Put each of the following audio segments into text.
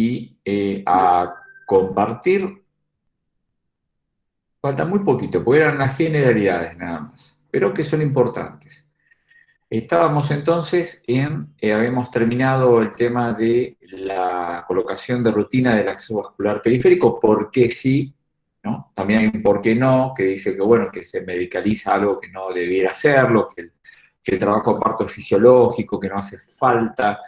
y a compartir. Falta muy poquito, porque eran las generalidades nada más, pero que son importantes. Estábamos entonces habíamos terminado el tema de la colocación de rutina del acceso vascular periférico, por qué sí, ¿no? También hay un por qué no, que dice que, bueno, que se medicaliza algo que no debiera hacerlo, que el trabajo de parto es fisiológico, que no hace falta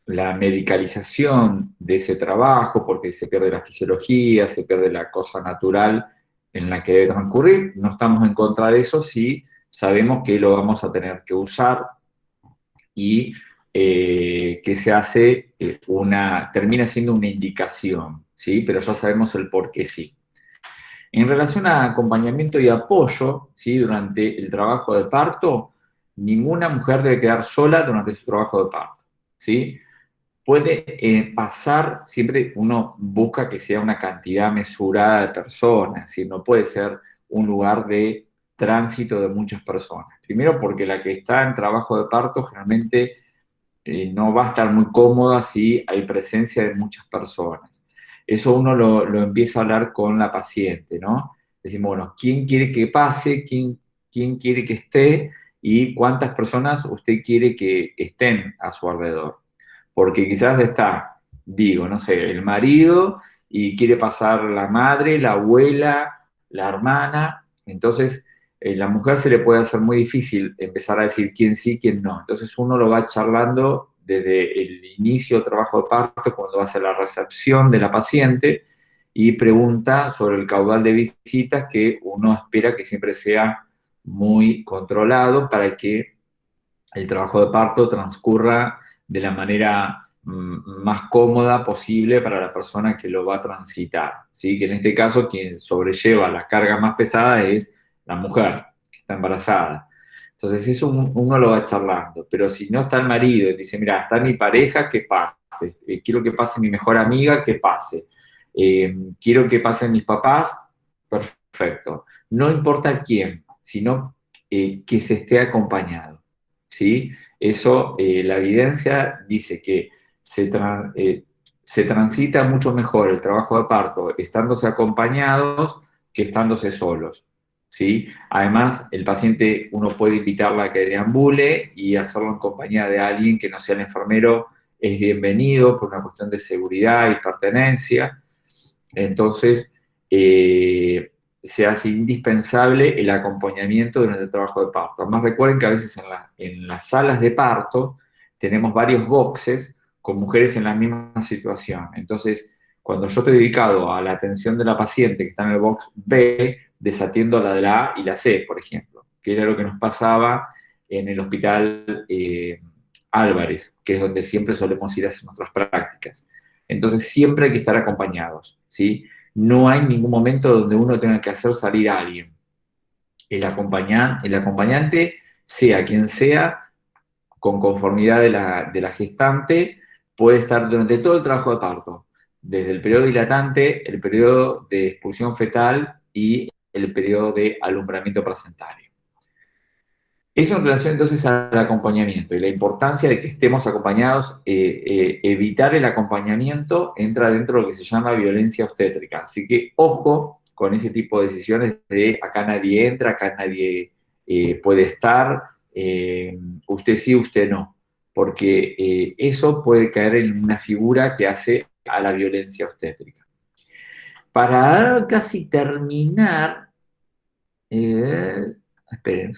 la medicalización de ese trabajo, porque se pierde la fisiología, se pierde la cosa natural en la que debe transcurrir. No estamos en contra de eso si sabemos que lo vamos a tener que usar y que se hace termina siendo una indicación, ¿sí? Pero ya sabemos el por qué sí. En relación a acompañamiento y apoyo, ¿sí? Durante el trabajo de parto, ninguna mujer debe quedar sola durante su trabajo de parto, ¿sí? Puede pasar, siempre uno busca que sea una cantidad mesurada de personas, ¿sí? No puede ser un lugar de tránsito de muchas personas. Primero porque la que está en trabajo de parto generalmente no va a estar muy cómoda si hay presencia de muchas personas. Eso uno lo empieza a hablar con la paciente, ¿no? Decimos, bueno, ¿quién quiere que pase? ¿Quién quiere que esté? ¿Y cuántas personas usted quiere que estén a su alrededor? Porque quizás está, digo, no sé, el marido y quiere pasar la madre, la abuela, la hermana. Entonces, la mujer se le puede hacer muy difícil empezar a decir quién sí, quién no. Entonces uno lo va charlando desde el inicio del trabajo de parto, cuando va a hacer la recepción de la paciente, y pregunta sobre el caudal de visitas que uno espera que siempre sea muy controlado para que el trabajo de parto transcurra de la manera más cómoda posible para la persona que lo va a transitar, ¿sí? Que en este caso quien sobrelleva la carga más pesada es la mujer que está embarazada. Entonces eso uno lo va charlando, pero si no está el marido y dice, mira, está mi pareja, que pase, quiero que pase mi mejor amiga, que pase, quiero que pasen mis papás, perfecto. No importa quién, sino que se esté acompañado, ¿sí? Eso, la evidencia dice que se transita mucho mejor el trabajo de parto estándose acompañados que estándose solos, ¿sí? Además, el paciente, uno puede invitarla a que deambule y hacerlo en compañía de alguien que no sea el enfermero, es bienvenido por una cuestión de seguridad y pertenencia. Entonces, se hace indispensable el acompañamiento durante el trabajo de parto. Además, recuerden que a veces en las salas de parto tenemos varios boxes con mujeres en la misma situación. Entonces, cuando yo estoy dedicado a la atención de la paciente que está en el box B, desatiendo la de la A y la C, por ejemplo, que era lo que nos pasaba en el hospital Álvarez, que es donde siempre solemos ir a hacer nuestras prácticas. Entonces siempre hay que estar acompañados, ¿sí? No hay ningún momento donde uno tenga que hacer salir a alguien. El acompañante, sea quien sea, con conformidad de la gestante, puede estar durante todo el trabajo de parto, desde el periodo dilatante, el periodo de expulsión fetal y el periodo de alumbramiento placentario. Eso en relación entonces al acompañamiento y la importancia de que estemos acompañados, evitar el acompañamiento entra dentro de lo que se llama violencia obstétrica. Así que ojo con ese tipo de decisiones de acá nadie entra, acá nadie puede estar, usted sí, usted no, porque eso puede caer en una figura que hace a la violencia obstétrica. Para casi terminar, eh, esperen,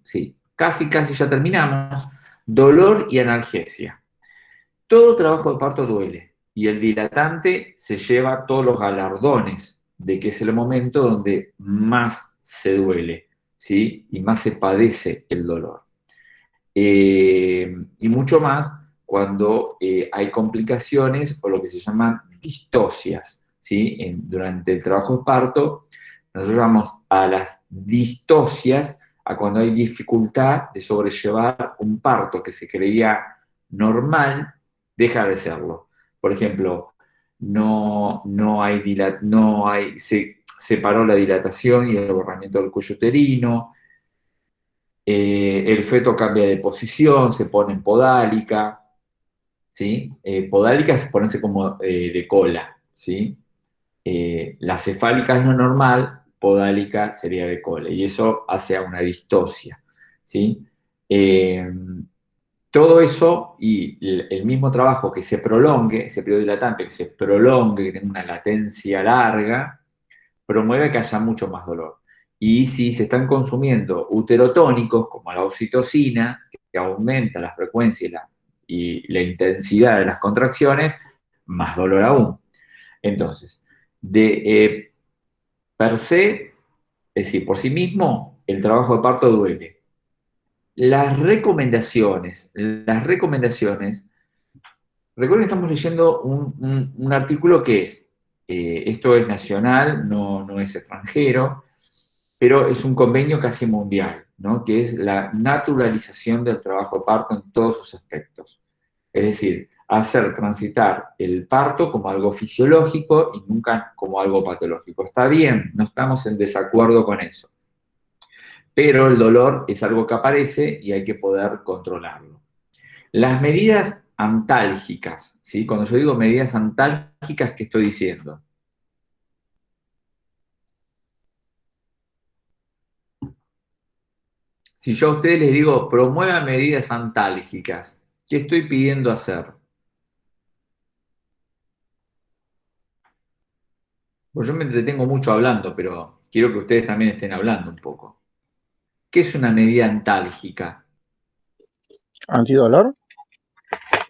sí, casi ya terminamos. Dolor y analgesia. Todo trabajo de parto duele y el dilatante se lleva todos los galardones de que es el momento donde más se duele, ¿sí? Y más se padece el dolor. Y mucho más cuando hay complicaciones o lo que se llaman distocias, ¿sí? Durante el trabajo de parto, nosotros llamamos a las distocias a cuando hay dificultad de sobrellevar un parto que se creía normal, deja de serlo. Por ejemplo, se paró la dilatación y el borramiento del cuello uterino, el feto cambia de posición, se pone en podálica, ¿sí? Podálica es ponerse como de cola, ¿sí? La cefálica es lo normal, podálica sería de cola, y eso hace a una distosia, ¿sí? Eh, Todo eso y el mismo trabajo que se prolongue, ese periodo dilatante que se prolongue, que tenga una latencia larga, promueve que haya mucho más dolor. Y si se están consumiendo uterotónicos, como la oxitocina, que aumenta la frecuencia y la intensidad de las contracciones, más dolor aún. Entonces, per se, es decir, por sí mismo, el trabajo de parto duele. Las recomendaciones, recuerden que estamos leyendo un artículo que es, esto es nacional, no es extranjero, pero es un convenio casi mundial, ¿no? Que es la naturalización del trabajo de parto en todos sus aspectos. Es decir, hacer transitar el parto como algo fisiológico y nunca como algo patológico. Está bien, no estamos en desacuerdo con eso, pero el dolor es algo que aparece y hay que poder controlarlo. Las medidas antálgicas, ¿sí? Cuando yo digo medidas antálgicas, ¿qué estoy diciendo? Si yo a ustedes les digo, promuevan medidas antálgicas, ¿qué estoy pidiendo hacer? Pues yo me entretengo mucho hablando, pero quiero que ustedes también estén hablando un poco. ¿Qué es una medida antálgica? ¿Antidolor?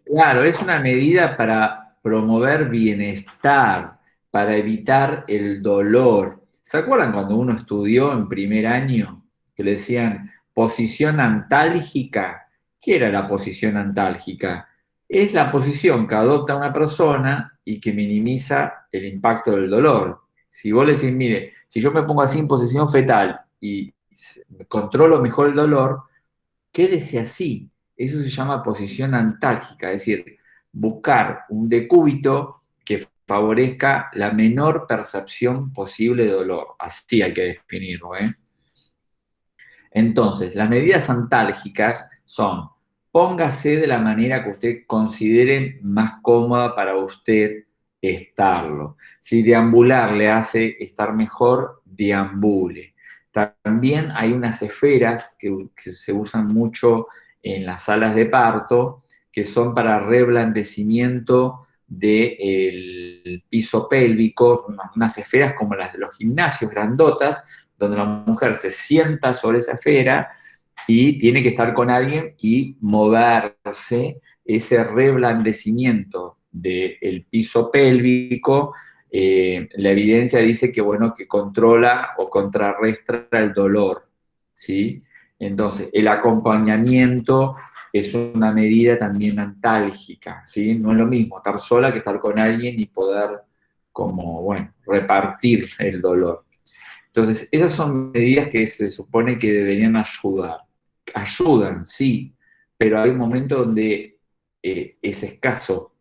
Claro, es una medida para promover bienestar, para evitar el dolor. ¿Se acuerdan cuando uno estudió en primer año que le decían posición antálgica? ¿Qué era la posición antálgica? Es la posición que adopta una persona y que minimiza el impacto del dolor. Si vos le decís, mire, si yo me pongo así en posición fetal y controlo mejor el dolor, quédese así. Eso se llama posición antálgica, es decir, buscar un decúbito que favorezca la menor percepción posible de dolor. Así hay que definirlo, ¿eh? Entonces, las medidas antálgicas son, póngase de la manera que usted considere más cómoda para usted estarlo. Si deambular le hace estar mejor, deambule. También hay unas esferas que se usan mucho en las salas de parto, que son para reblandecimiento del piso pélvico, unas esferas como las de los gimnasios grandotas, donde la mujer se sienta sobre esa esfera y tiene que estar con alguien y moverse ese reblandecimiento del piso pélvico. La evidencia dice que, bueno, que controla o contrarrestra el dolor, ¿sí? Entonces, el acompañamiento es una medida también antálgica, ¿sí? No es lo mismo estar sola que estar con alguien y poder, como, bueno, repartir el dolor. Entonces, esas son medidas que se supone que deberían ayudar. Ayudan, sí, pero hay un momento donde es escaso.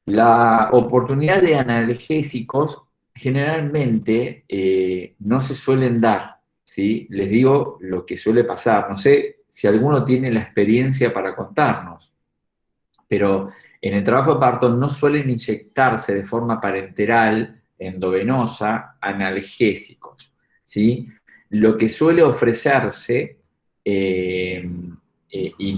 La oportunidad de analgésicos generalmente no se suelen dar, ¿sí? Les digo lo que suele pasar. No sé si alguno tiene la experiencia para contarnos, pero en el trabajo de parto no suelen inyectarse de forma parenteral, endovenosa, analgésicos, ¿sí? Lo que suele ofrecerse, y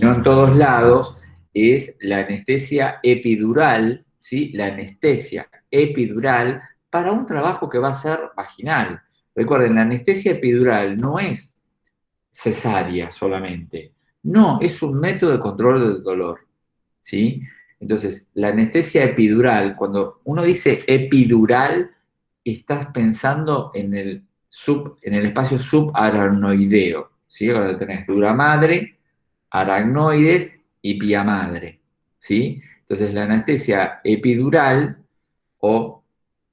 no en todos lados, es la anestesia epidural, ¿sí? La anestesia epidural para un trabajo que va a ser vaginal. Recuerden, la anestesia epidural no es cesárea solamente, no, es un método de control del dolor. ¿Sí? Entonces, la anestesia epidural, cuando uno dice epidural, estás pensando en el espacio subaracnoideo, ¿sí? Ahora tenés dura madre, aracnoides y pia madre, ¿sí? Entonces, la anestesia epidural, o,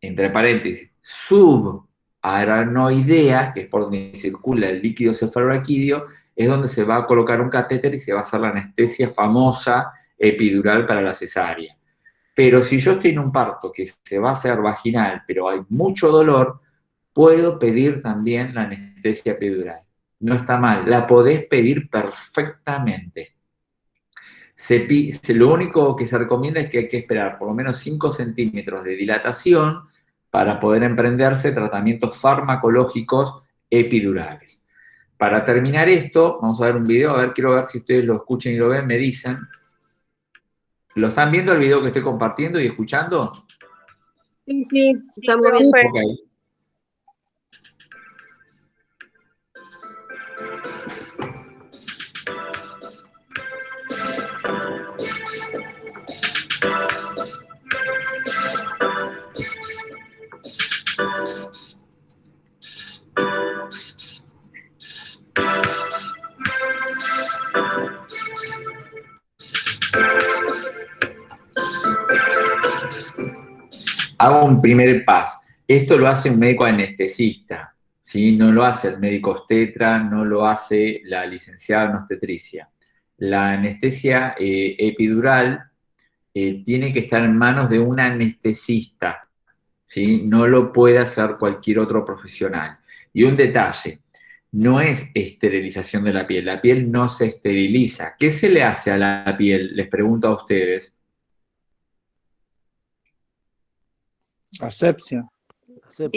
entre paréntesis, subaracnoidea, que es por donde circula el líquido cefalorraquídeo, es donde se va a colocar un catéter y se va a hacer la anestesia famosa epidural para la cesárea. Pero si yo estoy en un parto que se va a hacer vaginal, pero hay mucho dolor, puedo pedir también la anestesia epidural. No está mal, la podés pedir perfectamente. Lo único que se recomienda es que hay que esperar por lo menos 5 centímetros de dilatación para poder emprenderse tratamientos farmacológicos epidurales. Para terminar esto, vamos a ver un video, a ver, quiero ver si ustedes lo escuchan y lo ven, me dicen. ¿Lo están viendo el video que estoy compartiendo y escuchando? Sí, sí, estamos Sí, viendo. ok. Hago un primer paso. Esto lo hace un médico anestesista, ¿sí? No lo hace el médico obstetra, no lo hace la licenciada en obstetricia. La anestesia epidural tiene que estar en manos de un anestesista, ¿sí? No lo puede hacer cualquier otro profesional. Y un detalle, no es esterilización de la piel no se esteriliza. ¿Qué se le hace a la piel? Les pregunto a ustedes. Asepsia.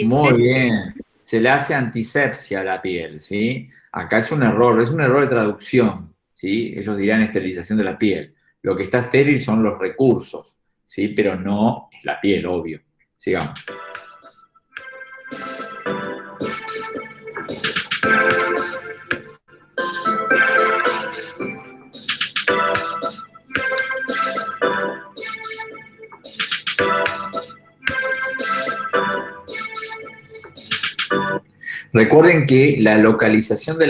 Muy bien, se le hace antisepsia a la piel, ¿sí? Acá es un error de traducción, ¿sí? Ellos dirán esterilización de la piel. Lo que está estéril son los recursos, ¿sí? Pero no es la piel, obvio. Sigamos. Recuerden que la localización de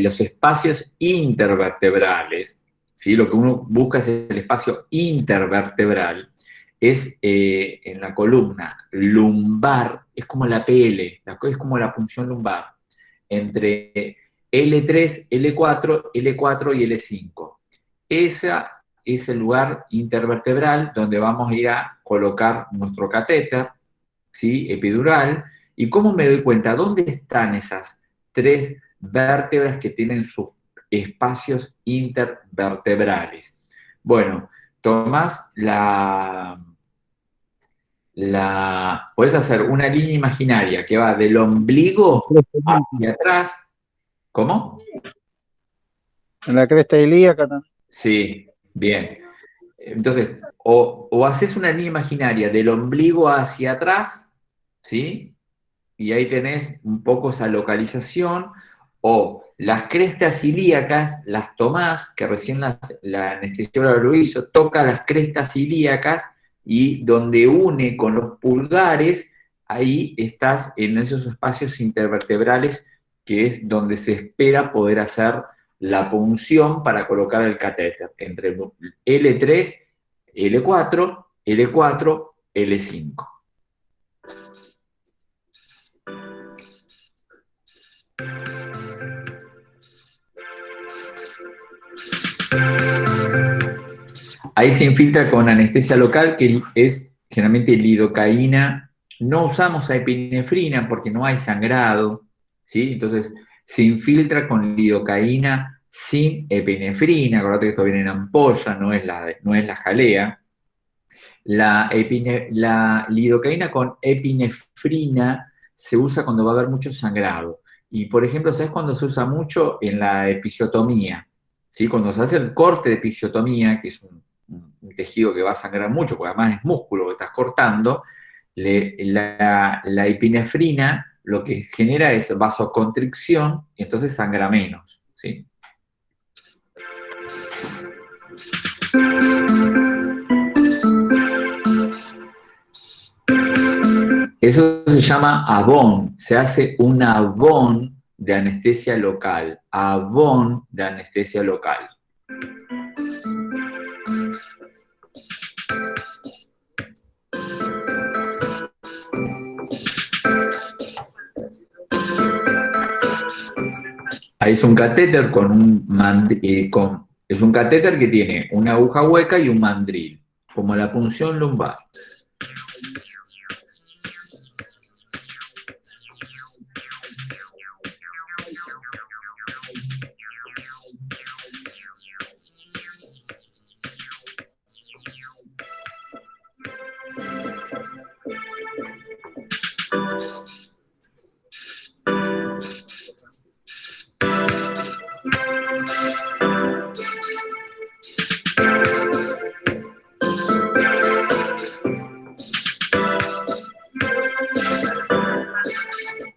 los espacios intervertebrales, ¿sí? Lo que uno busca es el espacio intervertebral, es en la columna lumbar, es como la PL, es como la punción lumbar, entre L3, L4, L4 y L5. Ese es el lugar intervertebral donde vamos a ir a colocar nuestro catéter, ¿sí? Epidural. ¿Y cómo me doy cuenta? ¿Dónde están esas 3 vértebras que tienen sus espacios intervertebrales? Bueno, tomás puedes hacer una línea imaginaria que va del ombligo hacia atrás. ¿Cómo? En la cresta ilíaca también. Sí, bien. Entonces, o haces una línea imaginaria del ombligo hacia atrás, ¿sí? Y ahí tenés un poco esa localización, o las crestas ilíacas las tomás, que recién la anestesióloga lo hizo, toca las crestas ilíacas y donde une con los pulgares, ahí estás en esos espacios intervertebrales que es donde se espera poder hacer la punción para colocar el catéter, entre L3, L4, L4, L5. Ahí se infiltra con anestesia local, que es generalmente lidocaína. No usamos epinefrina porque no hay sangrado, ¿sí? Entonces se infiltra con lidocaína sin epinefrina. Acordate que esto viene en ampolla, no es la jalea. La lidocaína con epinefrina se usa cuando va a haber mucho sangrado. Y, por ejemplo, ¿sabes cuándo se usa mucho? En la episiotomía, ¿sí? Cuando se hace el corte de episiotomía, que es un tejido que va a sangrar mucho, porque además es músculo que estás cortando, la epinefrina lo que genera es vasoconstricción y entonces sangra menos, ¿sí? Eso se llama ABON, se hace un ABON de anestesia local, ABON de anestesia local. Ahí es un catéter es un catéter que tiene una aguja hueca y un mandril, como la punción lumbar.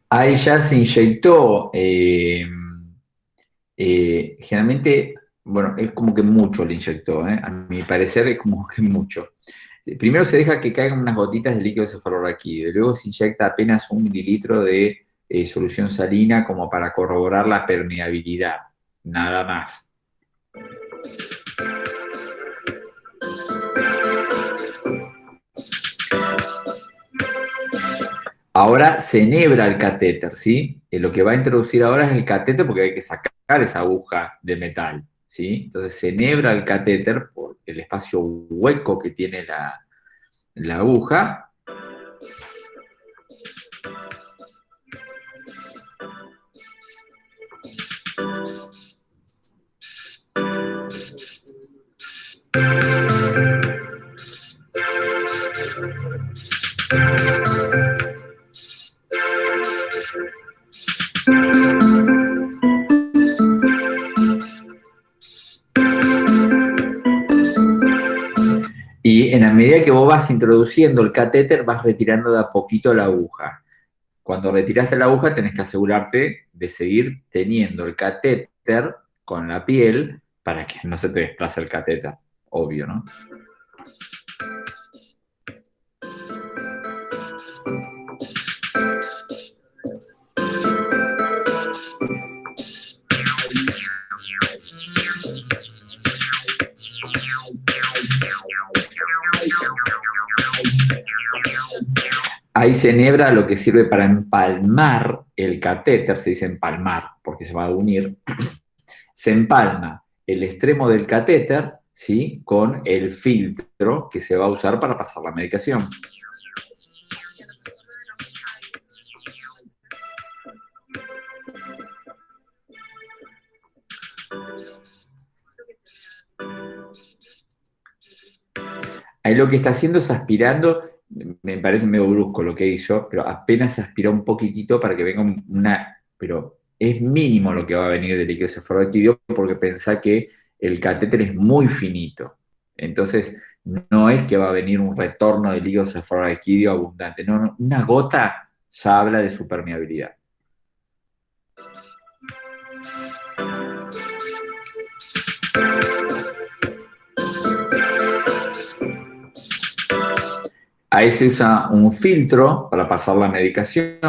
Ahí ya se inyectó, generalmente, bueno, es como que mucho le inyectó, a mi parecer es como que mucho. Primero se deja que caigan unas gotitas de líquido cefalorraquídeo, luego se inyecta apenas 1 mililitro de solución salina como para corroborar la permeabilidad, nada más. Ahora se enhebra el catéter, ¿sí? Lo que va a introducir ahora es el catéter porque hay que sacar esa aguja de metal, ¿sí? Entonces se enhebra el catéter por el espacio hueco que tiene la aguja. Y en la medida que vos vas introduciendo el catéter, vas retirando de a poquito la aguja. Cuando retiraste la aguja, tenés que asegurarte de seguir teniendo el catéter con la piel para que no se te desplace el catéter. Obvio, ¿no? Ahí se enhebra lo que sirve para empalmar el catéter, se dice empalmar porque se va a unir. Se empalma el extremo del catéter, ¿sí?, con el filtro que se va a usar para pasar la medicación. Ahí lo que está haciendo es aspirando, me parece medio brusco lo que hizo, pero apenas aspira un poquitito para que venga pero es mínimo lo que va a venir del líquido cefalorraquídeo porque pensá que el catéter es muy finito. Entonces, no es que va a venir un retorno de líquido cefalorraquídeo abundante. No, una gota ya habla de su permeabilidad. Ahí se usa un filtro para pasar la medicación.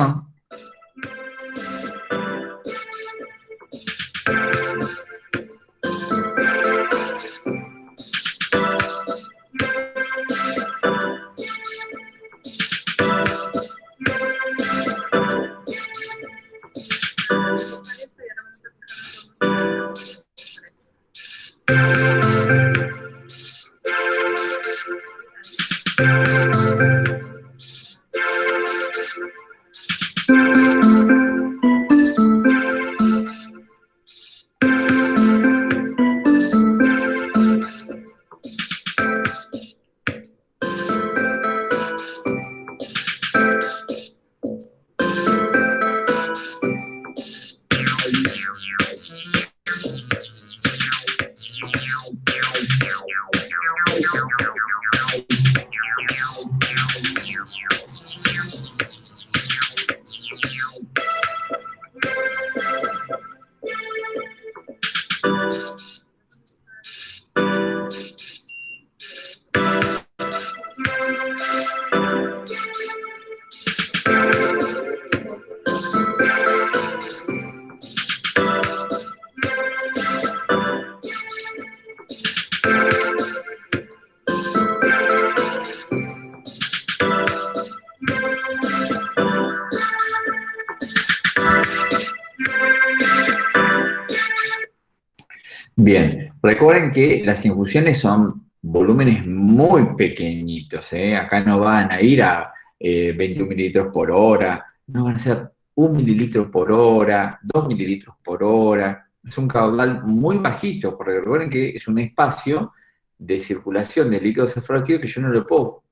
Bien, recuerden que las infusiones son volúmenes muy pequeñitos, ¿eh? Acá no van a ir a 21 mililitros por hora, no van a ser 1 mililitro por hora, 2 mililitros por hora. Es un caudal muy bajito, porque recuerden que es un espacio de circulación del líquido cefalorraquídeo que yo no le puedo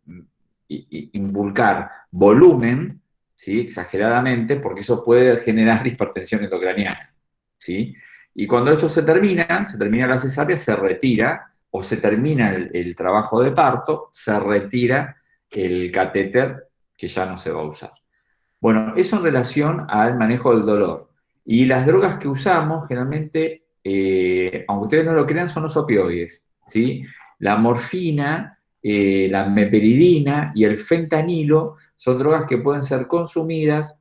inculcar volumen ¿sí? Exageradamente, porque eso puede generar hipertensión endocraniana, ¿sí? Y cuando esto se termina la cesárea, se retira, o se termina el trabajo de parto, se retira el catéter que ya no se va a usar. Bueno, eso en relación al manejo del dolor. Y las drogas que usamos, generalmente, aunque ustedes no lo crean, son los opioides, ¿sí? La morfina, la meperidina y el fentanilo son drogas que pueden ser consumidas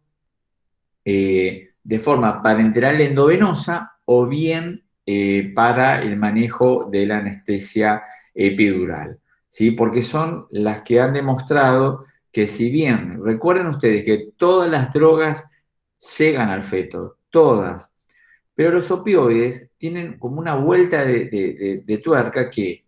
de forma parenteral endovenosa o bien para el manejo de la anestesia epidural, ¿sí? Porque son las que han demostrado que, si bien, recuerden ustedes que todas las drogas llegan al feto, todas, pero los opioides tienen como una vuelta de tuerca que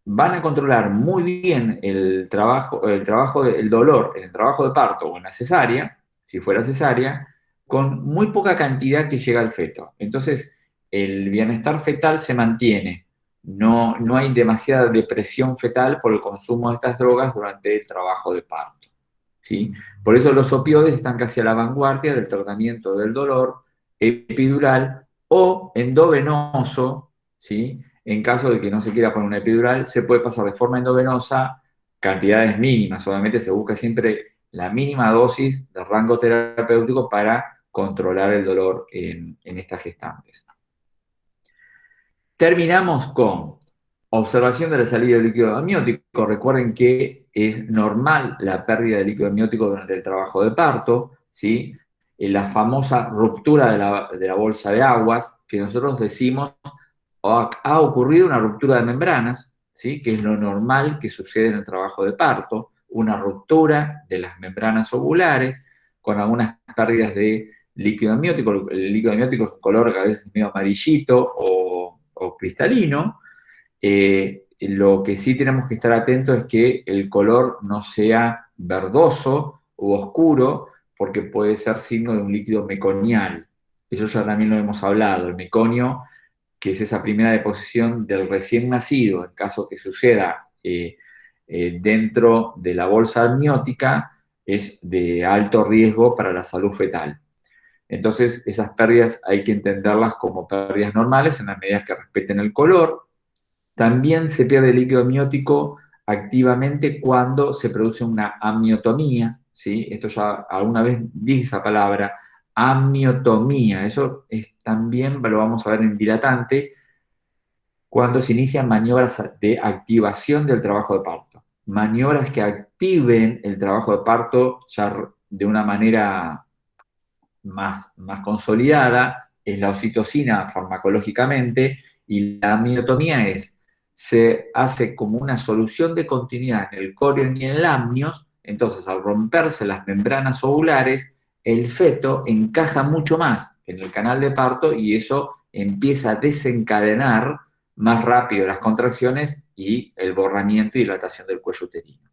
van a controlar muy bien el dolor en el trabajo de parto o en la cesárea, si fuera cesárea, con muy poca cantidad que llega al feto. Entonces, el bienestar fetal se mantiene. No hay demasiada depresión fetal por el consumo de estas drogas durante el trabajo de parto, ¿sí? Por eso los opioides están casi a la vanguardia del tratamiento del dolor epidural o endovenoso, ¿sí? En caso de que no se quiera poner una epidural, se puede pasar de forma endovenosa, cantidades mínimas. Obviamente se busca siempre la mínima dosis de rango terapéutico para controlar el dolor en estas gestantes. Terminamos con observación de la salida de líquido amniótico. Recuerden que es normal la pérdida de líquido amniótico durante el trabajo de parto, ¿sí? La famosa ruptura de la bolsa de aguas, que nosotros decimos ha ocurrido una ruptura de membranas, ¿sí? Que es lo normal que sucede en el trabajo de parto, una ruptura de las membranas ovulares con algunas pérdidas de líquido amniótico. El líquido amniótico es un color que a veces es medio amarillito o cristalino. Lo que sí tenemos que estar atentos es que el color no sea verdoso u oscuro, porque puede ser signo de un líquido meconial. Eso ya también lo hemos hablado. El meconio, que es esa primera deposición del recién nacido, en caso que suceda dentro de la bolsa amniótica, es de alto riesgo para la salud fetal. Entonces, esas pérdidas hay que entenderlas como pérdidas normales en las medidas que respeten el color. También se pierde líquido amniótico activamente cuando se produce una amniotomía, ¿sí? Esto ya alguna vez dije esa palabra, amniotomía. Eso también lo vamos a ver en dilatante, cuando se inician maniobras de activación del trabajo de parto. Maniobras que activen el trabajo de parto ya de una manera más consolidada es la oxitocina farmacológicamente, y la amniotomía se hace como una solución de continuidad en el corion y en el amnios. Entonces, al romperse las membranas ovulares, el feto encaja mucho más en el canal de parto y eso empieza a desencadenar más rápido las contracciones y el borramiento y dilatación del cuello uterino.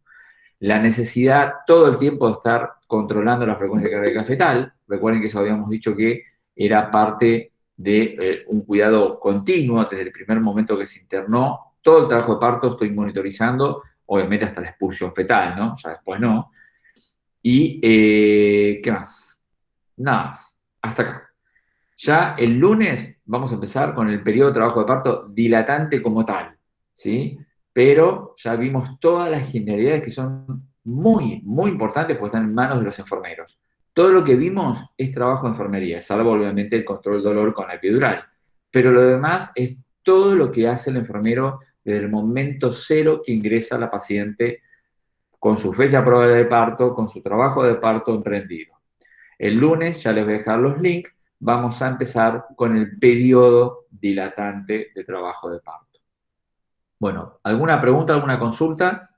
La necesidad todo el tiempo de estar controlando la frecuencia cardíaca fetal. Recuerden que eso habíamos dicho que era parte de un cuidado continuo desde el primer momento que se internó. Todo el trabajo de parto estoy monitorizando, obviamente hasta la expulsión fetal, ¿no? Ya después no. Y, ¿qué más? Nada más. Hasta acá. Ya el lunes vamos a empezar con el periodo de trabajo de parto dilatante como tal, ¿sí? Pero ya vimos todas las generalidades que son muy, muy importantes porque están en manos de los enfermeros. Todo lo que vimos es trabajo de enfermería, salvo obviamente el control del dolor con la epidural. Pero lo demás es todo lo que hace el enfermero desde el momento cero que ingresa la paciente con su fecha probable de parto, con su trabajo de parto emprendido. El lunes, ya les voy a dejar los links, vamos a empezar con el periodo dilatante de trabajo de parto. Bueno, ¿alguna pregunta, alguna consulta?